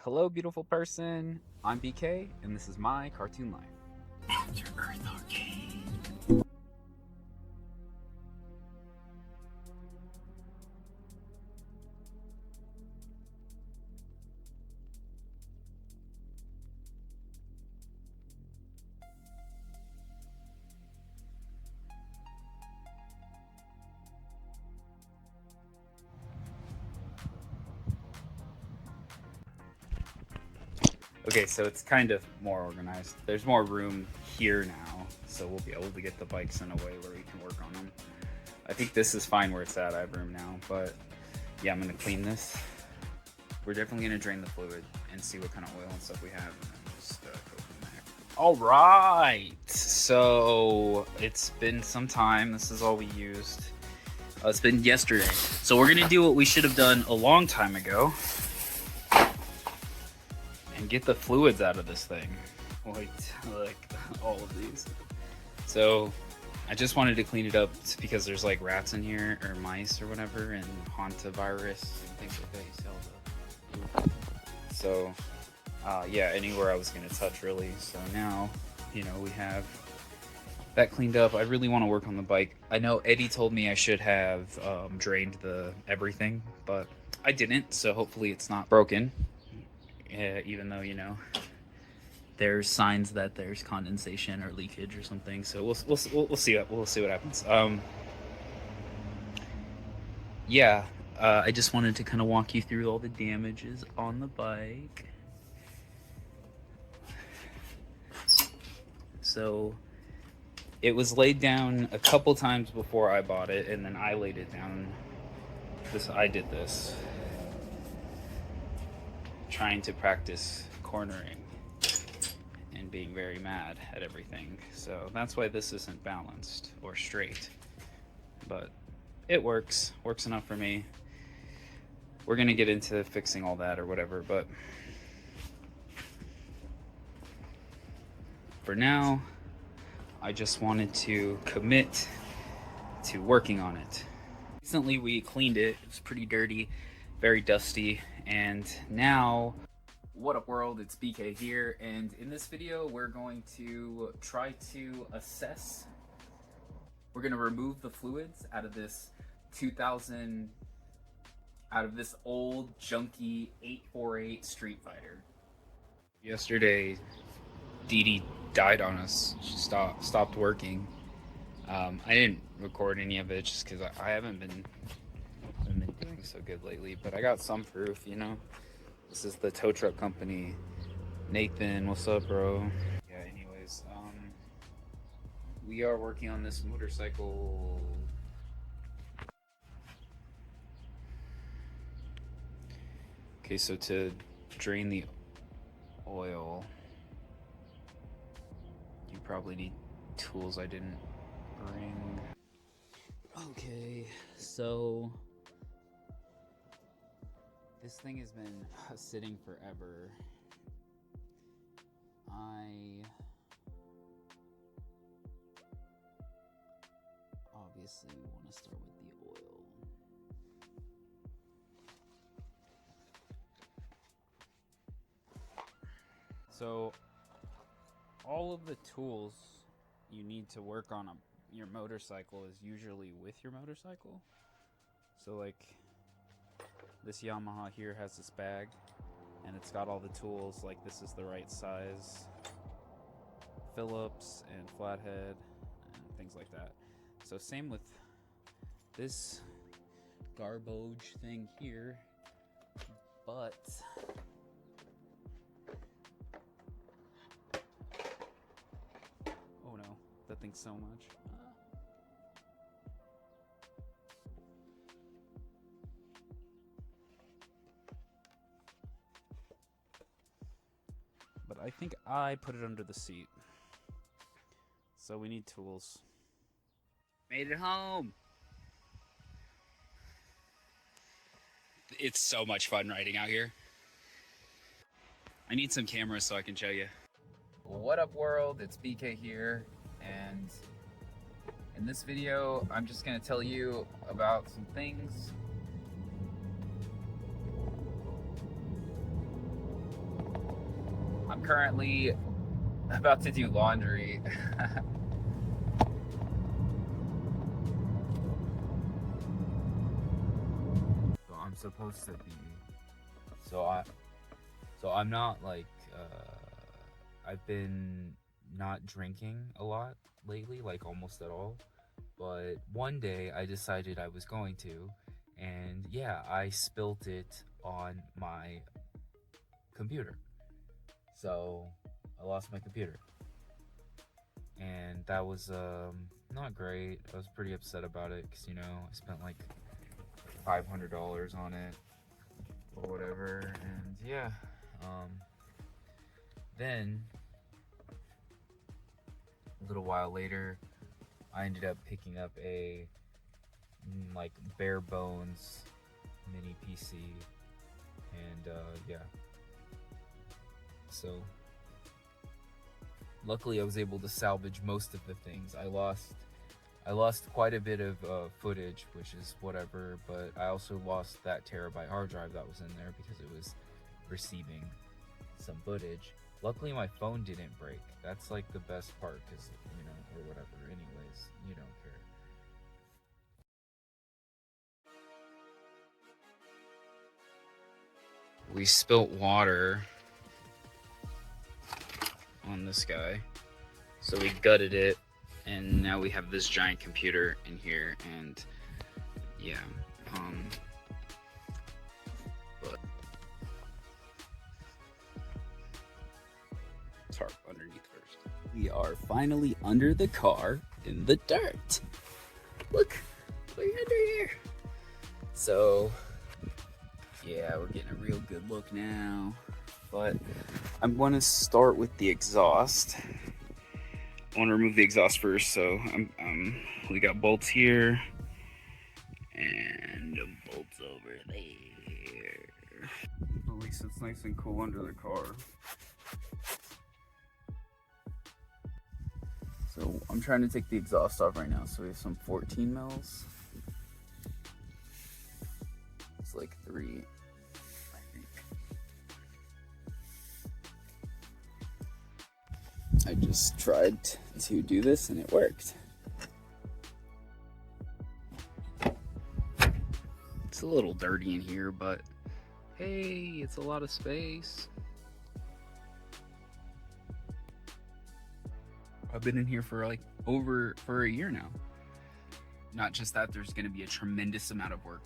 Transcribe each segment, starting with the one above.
Hello, beautiful person. I'm BK, and this is my cartoon life. After Earth Arcade. Okay, so it's kind of more organized. There's more room here now, so we'll be able to get the bikes in a way where we can work on them. I think this is fine where it's at. I have room now, but yeah, I'm gonna clean this. We're definitely gonna drain the fluid and see what kind of oil and stuff we have, and then just go from there. All right, so it's been some time. This is all we used. It's been yesterday. So we're gonna do what we should have done a long time ago. And get the fluids out of this thing, like all of these. So I just wanted to clean it up because there's like rats in here or mice or whatever, and Hantavirus and things like that. You sell the. So yeah, anywhere I was gonna touch really. So now, you know, we have that cleaned up. I really want to work on the bike. I know Eddie told me I should have drained the everything, but I didn't. So hopefully it's not broken. Even though, you know, there's signs that there's condensation or leakage or something, so we'll see what happens. Yeah, I just wanted to kind of walk you through all the damages on the bike. So it was laid down a couple times before I bought it, and then I laid it down. I did this, trying to practice cornering and being very mad at everything. So that's why this isn't balanced or straight, but it works enough for me. We're gonna get into fixing all that or whatever, but for now I just wanted to commit to working on it. Recently we cleaned it. It was pretty dirty, very dusty. And now, what up world, it's BK here, and in this video we're going to try to assess, we're going to remove the fluids out of this old junky 848 Streetfighter. Yesterday, Dee Dee died on us. She stopped working. I didn't record any of it just because I haven't been doing so good lately, but I got some proof, you know. This is the tow truck company. Nathan, what's up, bro? Yeah, anyways, we are working on this motorcycle. Okay, so to drain the oil, you probably need tools I didn't bring. Okay, so this thing has been sitting forever. I obviously want to start with the oil. So all of the tools you need to work on your motorcycle is usually with your motorcycle. So like, this Yamaha here has this bag, and it's got all the tools, like this is the right size, Phillips and flathead, and things like that. So same with this garbage thing here, but oh no, that thing's so much. But I think I put it under the seat. So we need tools. Made it home! It's so much fun riding out here. I need some cameras so I can show you. What up world, it's BK here, and in this video I'm just gonna tell you about some things currently about to do laundry. So I'm supposed to be. So I'm not like. I've been not drinking a lot lately, like almost at all. But one day I decided I was going to, and yeah, I spilt it on my computer. So I lost my computer, and that was not great. I was pretty upset about it because, you know, I spent like $500 on it or whatever, and yeah. Then a little while later, I ended up picking up a like bare bones mini PC, and yeah. So luckily I was able to salvage most of the things. I lost quite a bit of footage, which is whatever, but I also lost that terabyte hard drive that was in there because it was receiving some footage. Luckily my phone didn't break. That's like the best part, because, you know, or whatever, anyways, you don't care. We spilt water on this guy, so we gutted it, and now we have this giant computer in here, and yeah, but tarp underneath first. We are finally under the car in the dirt. Look, we're under here. So yeah, we're getting a real good look now, but I'm going to start with the exhaust. I want to remove the exhaust first, so we got bolts here and bolts over there. At least it's nice and cool under the car. So I'm trying to take the exhaust off right now. So we have some 14 mils. It's like 3, I think. I just tried to do this and it worked. It's a little dirty in here, but hey, it's a lot of space. I've been in here for like for a year now. Not just that, there's going to be a tremendous amount of work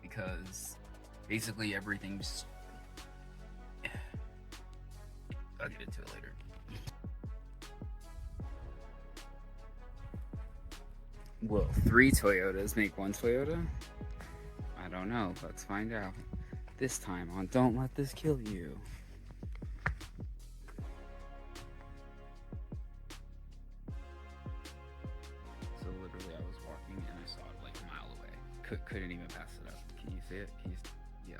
because basically everything's. I'll get into it later. Will 3 Toyotas make 1 Toyota? I don't know. Let's find out. This time on Don't Let This Kill You. So literally I was walking and I saw it like a mile away. Couldn't even pass it up. Can you see it? Yo.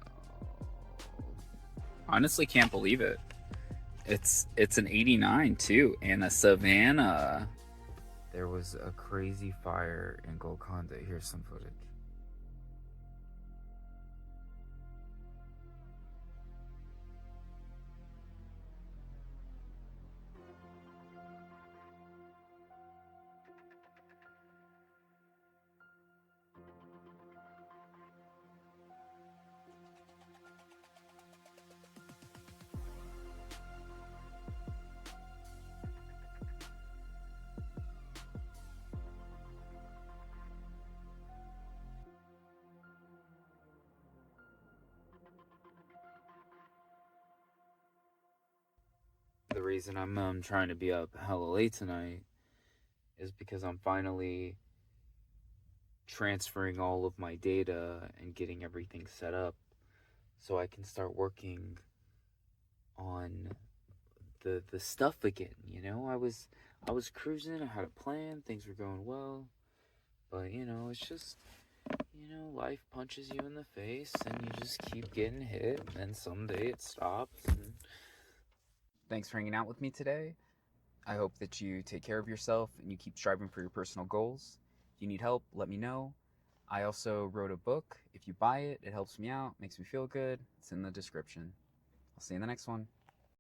Honestly can't believe it. It's an 89 too, and a Savanna. There was a crazy fire in Golconda. Here's some footage. The reason I'm trying to be up hella late tonight is because I'm finally transferring all of my data and getting everything set up so I can start working on the stuff again. You know, I was cruising, I had a plan, things were going well, but you know, it's just, you know, life punches you in the face and you just keep getting hit, and then someday it stops. And thanks for hanging out with me today. I hope that you take care of yourself and you keep striving for your personal goals. If you need help, let me know. I also wrote a book. If you buy it, it helps me out, makes me feel good. It's in the description. I'll see you in the next one.